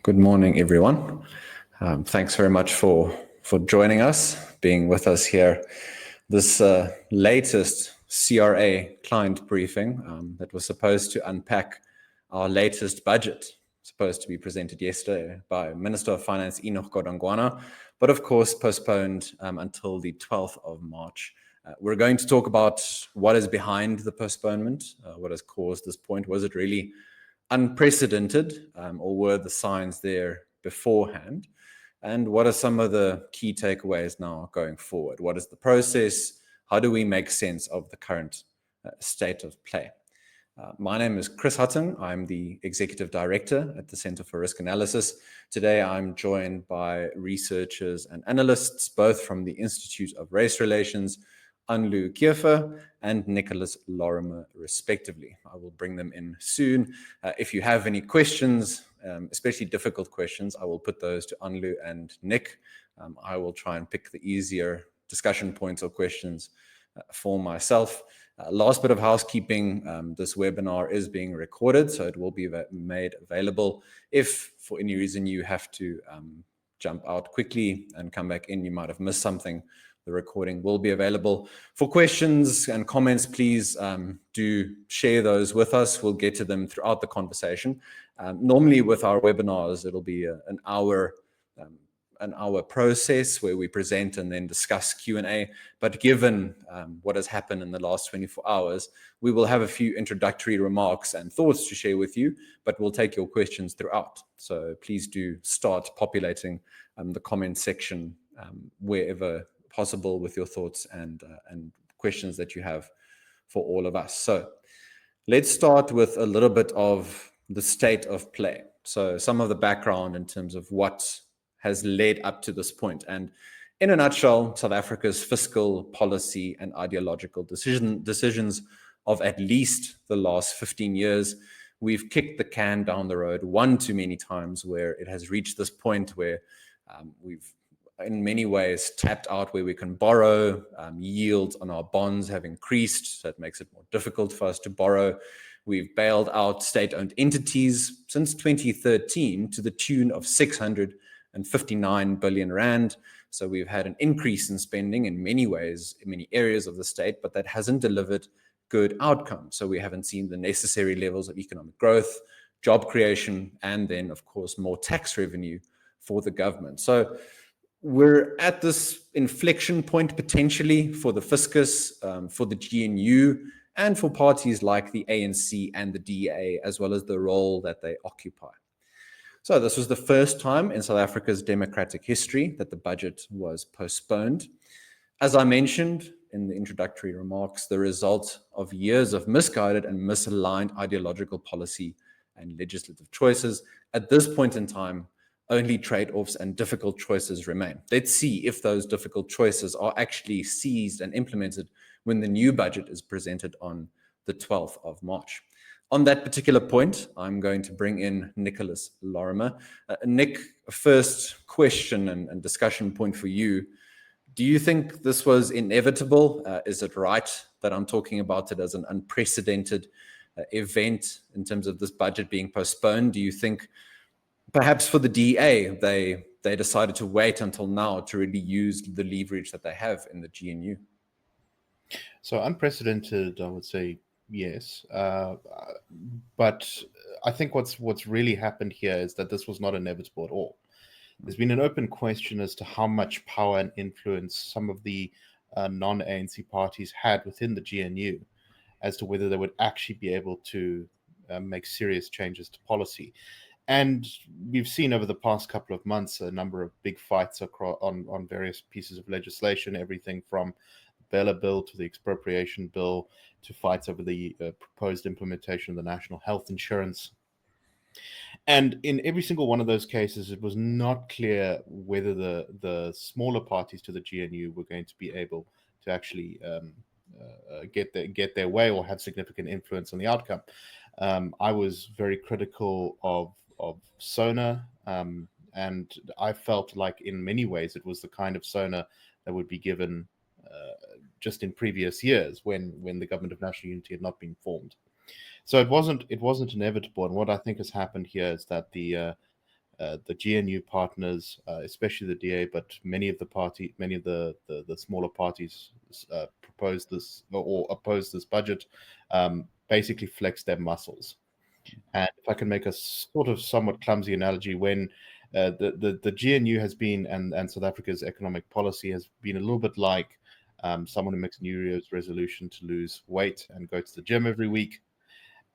Good morning, everyone. Thanks very much for joining us, being with us here. This latest CRA client briefing that was supposed to unpack our latest budget, supposed to be presented yesterday by Minister of Finance Enoch Godongwana, but of course postponed until the 12th of March. We're going to talk about what is behind the postponement, what has caused this point. Was it really unprecedented, or were the signs there beforehand? And what are some of the key takeaways now going forward? What is the process? How do we make sense of the current state of play? My name is Chris Hattingh. I'm the Executive Director at the Centre for Risk Analysis. Today, I'm joined by researchers and analysts, both from the Institute of Race Relations, Anlu, Keeve, and Nicholas Lorimer, respectively. I will bring them in soon. If you have any questions, especially difficult questions, I will put those to Anlu and Nick. I will try and pick the easier discussion points or questions for myself. Last bit of housekeeping, this webinar is being recorded, so it will be made available. If for any reason you have to jump out quickly and come back in, you might have missed something, the recording will be available. For questions and comments, please do share those with us. We'll get to them throughout the conversation. Normally with our webinars, it'll be an hour process where we present and then discuss Q&A. But given what has happened in the last 24 hours, we will have a few introductory remarks and thoughts to share with you, but we'll take your questions throughout. So please do start populating the comment section wherever possible with your thoughts and questions that you have for all of us. So let's start with a little bit of the state of play. So some of the background in terms of what has led up to this point. And in a nutshell, South Africa's fiscal policy and ideological decisions of at least the last 15 years, we've kicked the can down the road one too many times, where it has reached this point where we've in many ways tapped out where we can borrow. Yields on our bonds have increased, so it makes it more difficult for us to borrow. We've bailed out state-owned entities since 2013 to the tune of 659 billion rand. So we've had an increase in spending in many ways, in many areas of the state, but that hasn't delivered good outcomes. So we haven't seen the necessary levels of economic growth, job creation, and then, of course, more tax revenue for the government. So we're at this inflection point potentially for the fiscus, for the GNU, and for parties like the ANC and the DA, as well as the role that they occupy. So this was the first time in South Africa's democratic history that the budget was postponed. As I mentioned in the introductory remarks, the result of years of misguided and misaligned ideological policy and legislative choices. At this point in time, only trade-offs and difficult choices remain. Let's see if those difficult choices are actually seized and implemented when the new budget is presented on the 12th of March. On that particular point, I'm going to bring in Nicholas Lorimer. Nick, first question and discussion point for you. Do you think this was inevitable? Is it right that I'm talking about it as an unprecedented event in terms of this budget being postponed? Do you think perhaps for the DA, they decided to wait until now to really use the leverage that they have in the GNU? So unprecedented, I would say yes. But I think what's really happened here is that this was not inevitable at all. There's been an open question as to how much power and influence some of the non-ANC parties had within the GNU as to whether they would actually be able to make serious changes to policy. And we've seen over the past couple of months a number of big fights on various pieces of legislation, everything from the Bella Bill to the Expropriation Bill to fights over the proposed implementation of the National Health Insurance. And in every single one of those cases, it was not clear whether the smaller parties to the GNU were going to be able to actually get their way or have significant influence on the outcome. I was very critical of SONA, and I felt like in many ways it was the kind of SONA that would be given just in previous years when the Government of National Unity had not been formed. So it wasn't inevitable. And what I think has happened here is that the the GNU partners, especially the DA, but many of the smaller parties proposed this or opposed this budget, basically flexed their muscles. And if I can make a sort of somewhat clumsy analogy, when the GNU has been, and South Africa's economic policy has been a little bit like someone who makes a New Year's resolution to lose weight and go to the gym every week.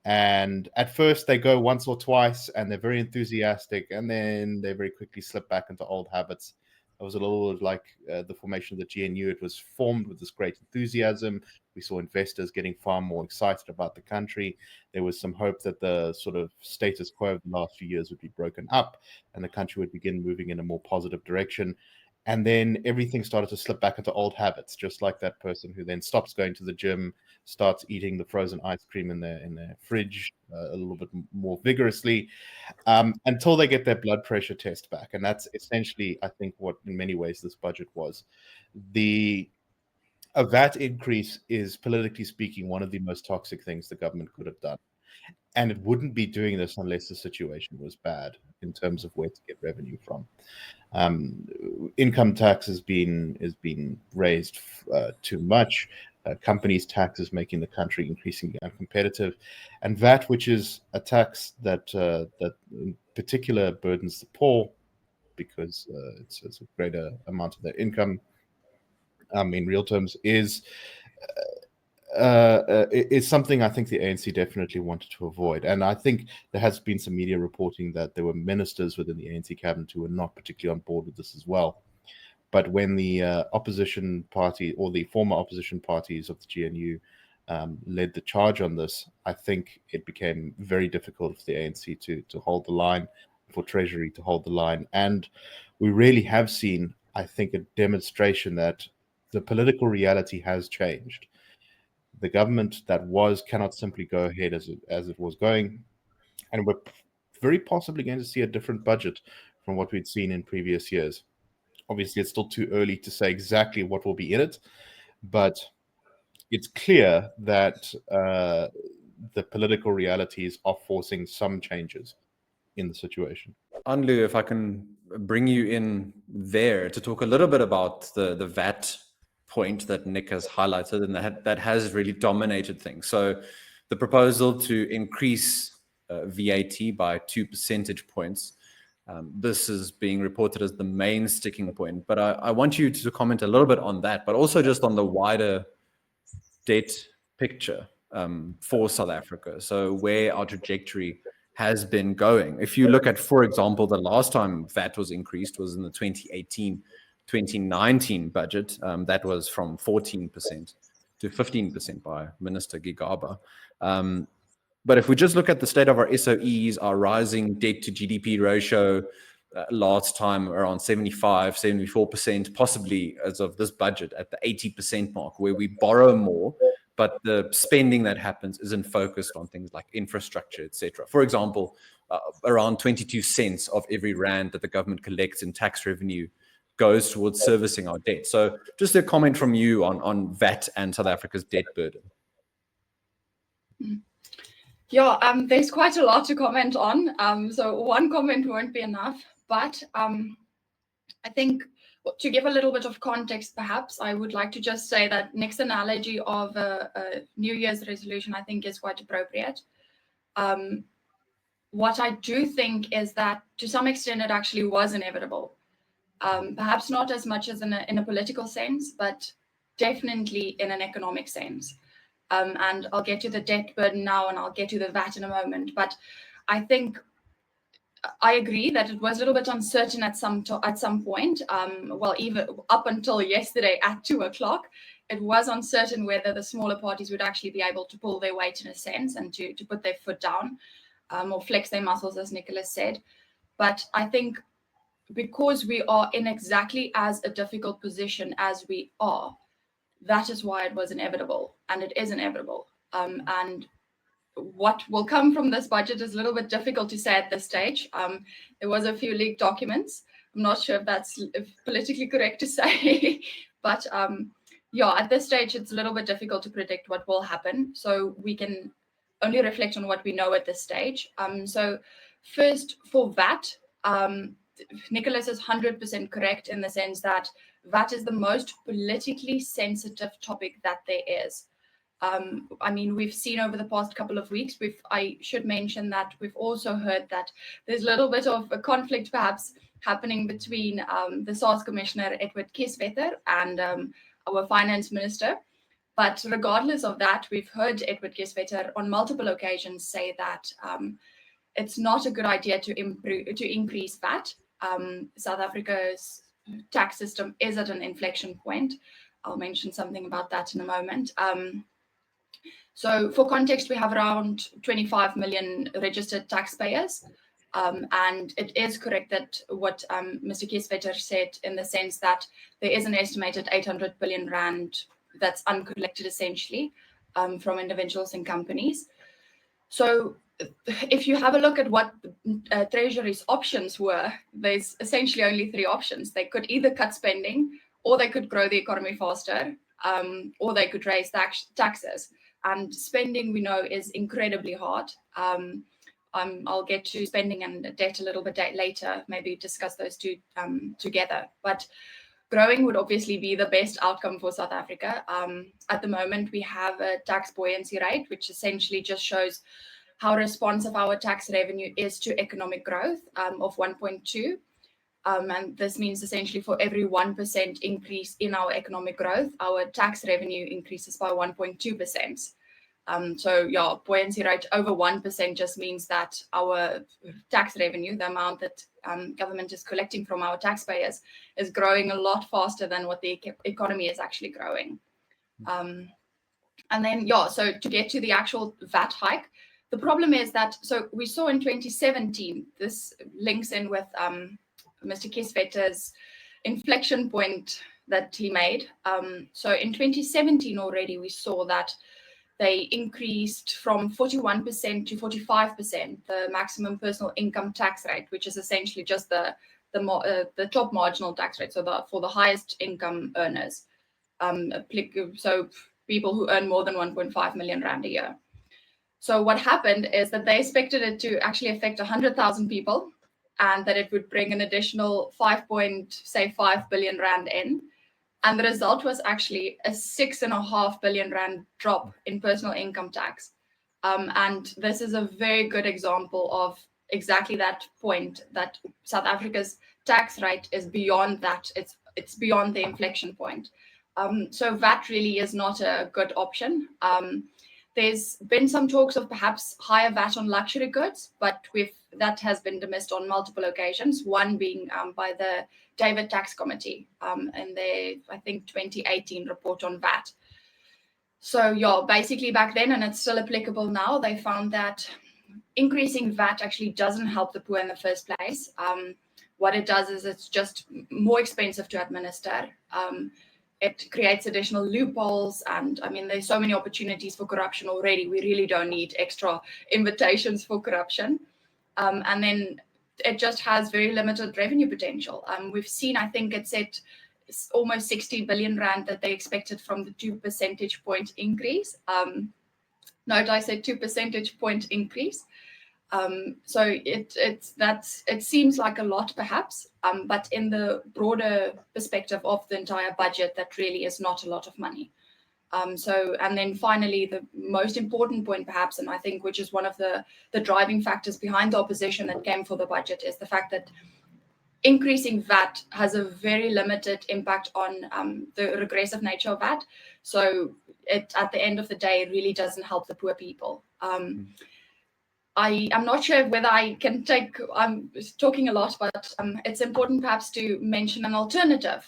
And at first they go once or twice and they're very enthusiastic, and then they very quickly slip back into old habits. It was a little like the formation of the GNU. It was formed with this great enthusiasm. We saw investors getting far more excited about the country. There was some hope that the sort of status quo of the last few years would be broken up and the country would begin moving in a more positive direction. And then everything started to slip back into old habits, just like that person who then stops going to the gym, starts eating the frozen ice cream in their fridge a little bit more vigorously, until they get their blood pressure test back. And that's essentially, I think, what in many ways this budget was. A VAT increase is, politically speaking, one of the most toxic things the government could have done. And it wouldn't be doing this unless the situation was bad in terms of where to get revenue from. Income tax has been raised too much. Companies' tax is making the country increasingly uncompetitive, and VAT, which is a tax that in particular burdens the poor because it's a greater amount of their income. In real terms, is something I think the ANC definitely wanted to avoid. And I think there has been some media reporting that there were ministers within the ANC cabinet who were not particularly on board with this as well. But when the opposition party, or the former opposition parties of the GNU, led the charge on this, I think it became very difficult for the ANC to hold the line, for Treasury to hold the line. And we really have seen, I think, a demonstration that the political reality has changed. The government that was cannot simply go ahead as it was going, and we're very possibly going to see a different budget from what we'd seen in previous years. Obviously, it's still too early to say exactly what will be in it, but it's clear that the political realities are forcing some changes in the situation. Anlu, if I can bring you in there to talk a little bit about the VAT point that Nick has highlighted, and that has really dominated things. So the proposal to increase VAT by 2 percentage points, this is being reported as the main sticking point. But I want you to comment a little bit on that, but also just on the wider debt picture for South Africa. So where our trajectory has been going. If you look at, for example, the last time VAT was increased was in the 2018-2019 budget. That was from 14% to 15% by Minister Gigaba. But if we just look at the state of our SOEs, our rising debt to GDP ratio, last time around 75, 74%, possibly as of this budget at the 80% mark, where we borrow more, but the spending that happens isn't focused on things like infrastructure, etc. For example, around 22 cents of every rand that the government collects in tax revenue goes towards servicing our debt. So just a comment from you on VAT and South Africa's debt burden. Yeah, there's quite a lot to comment on. So one comment won't be enough, but I think to give a little bit of context, perhaps, I would like to just say that Nick's analogy of a New Year's resolution, I think, is quite appropriate. What I do think is that, to some extent, it actually was inevitable. Perhaps not as much as in a political sense, but definitely in an economic sense. And I'll get to the debt burden now, and I'll get to the VAT in a moment. But I think I agree that it was a little bit uncertain at some point. Well, even up until yesterday at 2:00, it was uncertain whether the smaller parties would actually be able to pull their weight in a sense and to put their foot down or flex their muscles, as Nicholas said. But I think because we are in exactly as a difficult position as we are, that is why it was inevitable, and it is inevitable. And what will come from this budget is a little bit difficult to say at this stage. There was a few leaked documents. I'm not sure if that's politically correct to say, but yeah, at this stage, it's a little bit difficult to predict what will happen. So we can only reflect on what we know at this stage. So first, for VAT, Nicholas is 100% correct in the sense that VAT is the most politically sensitive topic that there is. I mean, we've seen over the past couple of weeks, I should mention that we've also heard that there's a little bit of a conflict perhaps happening between the SARS Commissioner, Edward Kieswetter, and our Finance Minister. But regardless of that, we've heard Edward Kieswetter on multiple occasions say that it's not a good idea to increase VAT. South Africa's tax system is at an inflection point. I'll mention something about that in a moment. So for context, we have around 25 million registered taxpayers. And it is correct that what Mr. Kieswetter said, in the sense that there is an estimated 800 billion rand that's uncollected essentially from individuals and companies. So if you have a look at what Treasury's options were, there's essentially only three options. They could either cut spending, or they could grow the economy faster, or they could raise taxes. And spending, we know, is incredibly hard. I'll get to spending and debt a little bit later, maybe discuss those two together. But growing would obviously be the best outcome for South Africa. At the moment, we have a tax buoyancy rate, which essentially just shows how responsive our tax revenue is to economic growth of 1.2. And this means essentially for every 1% increase in our economic growth, our tax revenue increases by 1.2%. So yeah, buoyancy rate over 1% just means that our tax revenue, the amount that government is collecting from our taxpayers, is growing a lot faster than what the economy is actually growing. And then, yeah, so to get to the actual VAT hike, the problem is that, so we saw in 2017, this links in with Mr. Kieswetter's inflection point that he made. So in 2017 already, we saw that they increased from 41% to 45%, the maximum personal income tax rate, which is essentially just the top marginal tax rate, so for the highest income earners. So people who earn more than 1.5 million rand a year. So what happened is that they expected it to actually affect 100,000 people, and that it would bring an additional 5 billion rand in. And the result was actually a 6.5 billion rand drop in personal income tax. And this is a very good example of exactly that point, that South Africa's tax rate is beyond that. It's beyond the inflection point. So VAT really is not a good option. There's been some talks of perhaps higher VAT on luxury goods, but that has been dismissed on multiple occasions, one being by the David Tax Committee in their, I think, 2018 report on VAT. So yeah, basically back then, and it's still applicable now, they found that increasing VAT actually doesn't help the poor in the first place. What it does is it's just more expensive to administer. It creates additional loopholes, and I mean, there's so many opportunities for corruption already. We really don't need extra invitations for corruption. And then it just has very limited revenue potential. We've seen, I think it's at almost 60 billion rand that they expected from the 2 percentage point increase. Note I said 2 percentage point increase. So it seems like a lot perhaps, but in the broader perspective of the entire budget, that really is not a lot of money. And then finally, the most important point perhaps, and I think which is one of the driving factors behind the opposition that came for the budget, is the fact that increasing VAT has a very limited impact on the regressive nature of VAT. So it, at the end of the day, really doesn't help the poor people. I'm not sure whether I can I'm talking a lot, but it's important perhaps to mention an alternative.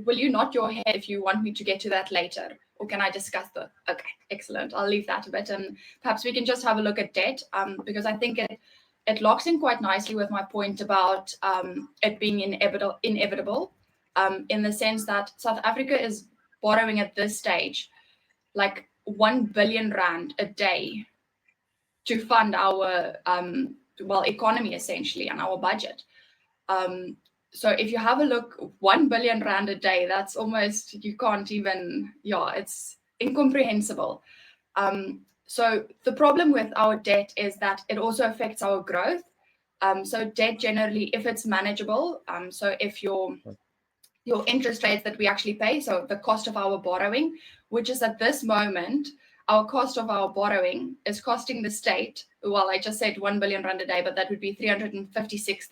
Will you nod your head if you want me to get to that later? Or can I discuss okay, excellent. I'll leave that a bit, and perhaps we can just have a look at debt, because I think it locks in quite nicely with my point about it being inevitable, in the sense that South Africa is borrowing at this stage like 1 billion rand a day to fund our economy essentially, and our budget. So if you have a look, 1 billion rand a day, that's almost, you can't even, it's incomprehensible. So the problem with our debt is that it also affects our growth. So debt generally, if it's manageable, so if your interest rates that we actually pay, so the cost of our borrowing, which is at this moment, our cost of our borrowing is costing the state, well, I just said 1 billion rand a day, but that would be 356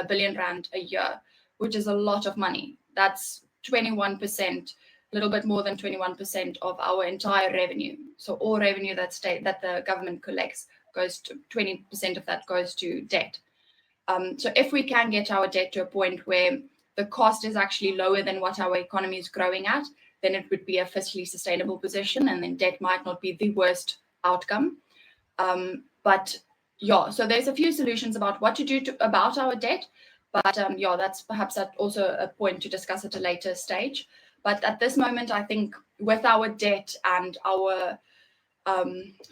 billion rand a year, which is a lot of money. That's 21%, a little bit more than 21% of our entire revenue. So all revenue that the government collects goes to 20% of that goes to debt. So if we can get our debt to a point where the cost is actually lower than what our economy is growing at, then it would be a fiscally sustainable position, and then debt might not be the worst outcome. But yeah, so there's a few solutions about what to do about our debt. But yeah, that's perhaps also a point to discuss at a later stage. But at this moment, I think with our debt and our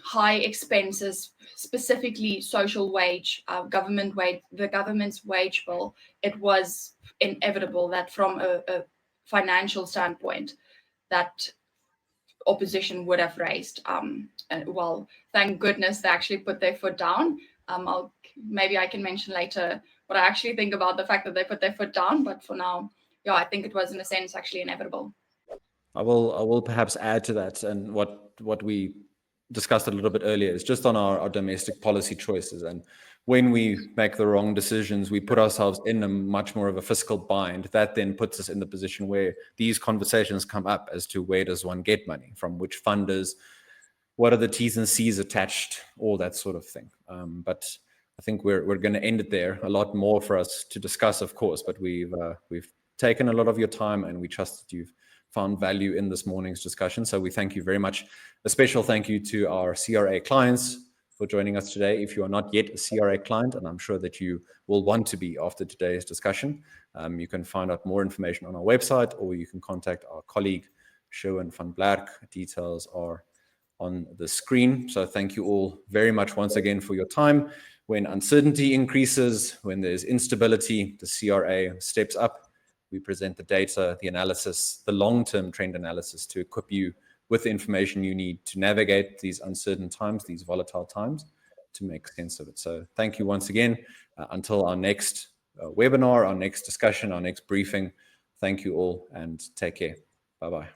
high expenses, specifically social wage, the government's wage bill, it was inevitable that from a financial standpoint, that opposition would have raised. Well, thank goodness they actually put their foot down. Maybe I can mention later what I actually think about the fact that they put their foot down. But for now, yeah, I think it was in a sense actually inevitable. I will perhaps add to that, and what we discussed a little bit earlier is just on our domestic policy choices. And when we make the wrong decisions, we put ourselves in a much more of a fiscal bind. That then puts us in the position where these conversations come up as to where does one get money from, which funders, what are the T's and C's attached, all that sort of thing. But I think we're going to end it there. A lot more for us to discuss, of course, but we've taken a lot of your time, and we trust that you've found value in this morning's discussion. So we thank you very much. A special thank you to our CRA clients for joining us today. If you are not yet a CRA client, and I'm sure that you will want to be after today's discussion, you can find out more information on our website, or you can contact our colleague, Sherwin van Blerk. Details are on the screen. So thank you all very much once again for your time. When uncertainty increases, when there's instability, the CRA steps up. We present the data, the analysis, the long-term trend analysis to equip you with the information you need to navigate these uncertain times, these volatile times, to make sense of it. So thank you once again. Until our next webinar, our next discussion, our next briefing, thank you all and take care. Bye-bye.